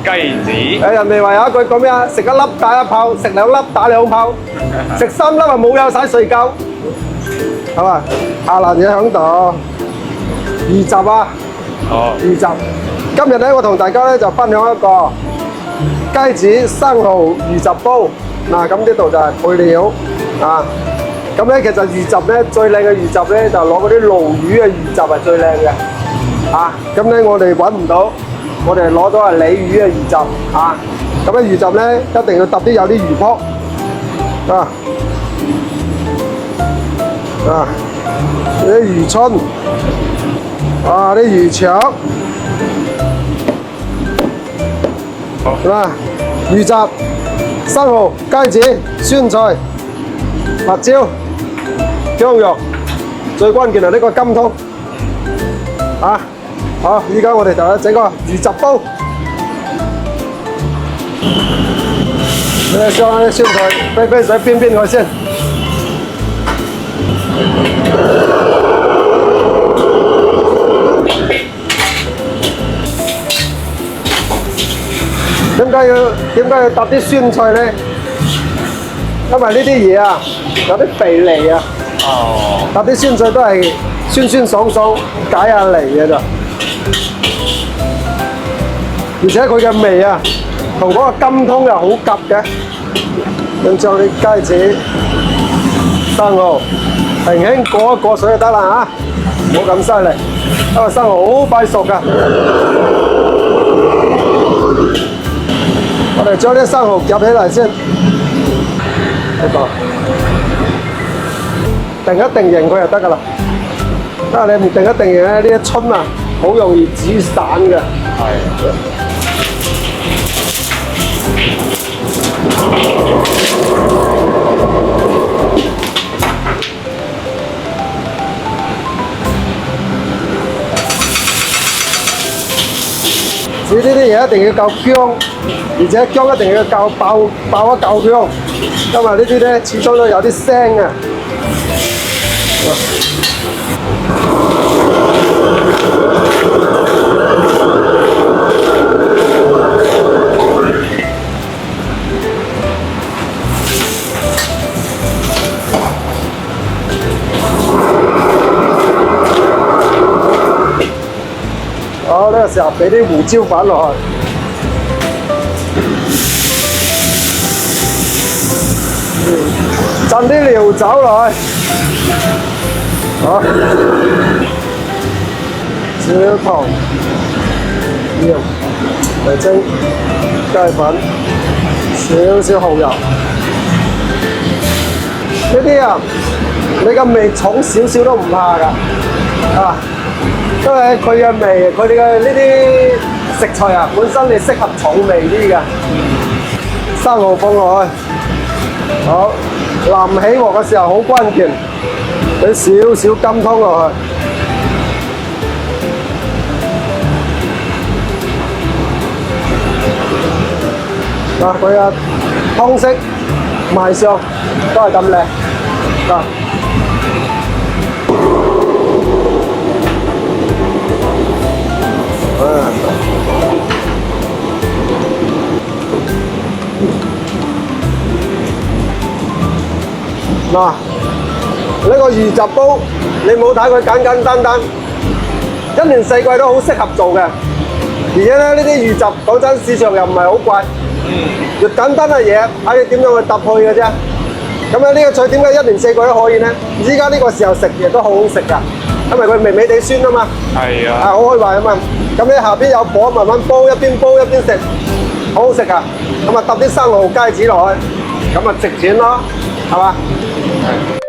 雞子。人哋話有一句講咩啊？食一粒打一炮，食兩粒打兩炮，食三粒啊冇有使睡覺，係嘛？下欄嘢響度，魚雜啊，哦，魚雜。今日咧，我同大家咧就分享一個雞子生蠔魚雜煲。嗱，咁呢度就係配料啊。咁咧，其實魚雜咧最靚嘅魚雜咧就攞嗰啲鱸魚嘅魚雜係最靚嘅。啊，咁咧我哋揾唔到，我哋攞到係鯉魚嘅魚雜啊。咁咧魚雜咧一定要揼啲有啲魚泡啊，啲魚春啊，啲魚腸，好啦，魚雜、生蠔、雞子、酸菜、辣椒、薑肉，最關鍵係呢個金通啊！好，依家我哋就整個魚雜煲。你將啲酸菜飛水煸佢先。點解要搭啲酸菜咧？因為呢啲嘢啊，有啲肥膩啊。哦。搭啲酸菜都係酸酸爽爽解下膩嘅咋。而且佢嘅味啊，同嗰個金通又好夾嘅。咁將啲雞子、生蠔輕輕過一過水就得啦嚇，唔好咁犀利，因為生蠔好快熟㗎。我哋將啲生蠔夾起嚟先，定一定型佢就得㗎啦。因為你唔定一定型咧，呢一春啊好容易煮散嘅。係。煮呢啲嘢一定要夠薑，而且薑一定要夠爆一夠薑，因為呢啲咧始終都有啲腥嘅。好，呢個時候俾啲胡椒粉落去，浸啲料酒落去，好，少糖、鹽、味精、雞粉，少少蠔油。呢啲啊，你個味重少少都唔怕㗎，啊！因為佢嘅味，佢哋嘅呢啲食材啊，本身你適合重味啲嘅。生蠔放落去，好，臨起鑊嘅時候好關鍵，俾少少金湯落去。嗱，佢嘅湯色、賣相都係咁靚，嗱。嗱，呢個魚雜煲，你冇睇佢簡簡單單，一年四季都好適合做嘅。而且咧，呢啲魚雜講真，市場又唔係好貴。越簡單嘅嘢，睇你點樣去搭配嘅啫。咁樣呢個菜點解一年四季都可以呢？依家呢個時候食亦都好好食㗎，因為佢微微地酸啊嘛。係啊。好開胃啊嘛。咁你下邊有火慢慢煲，一邊煲一邊食，好好食啊！咁啊，揼啲生蠔雞子落去，咁啊值錢咯，係嘛？係。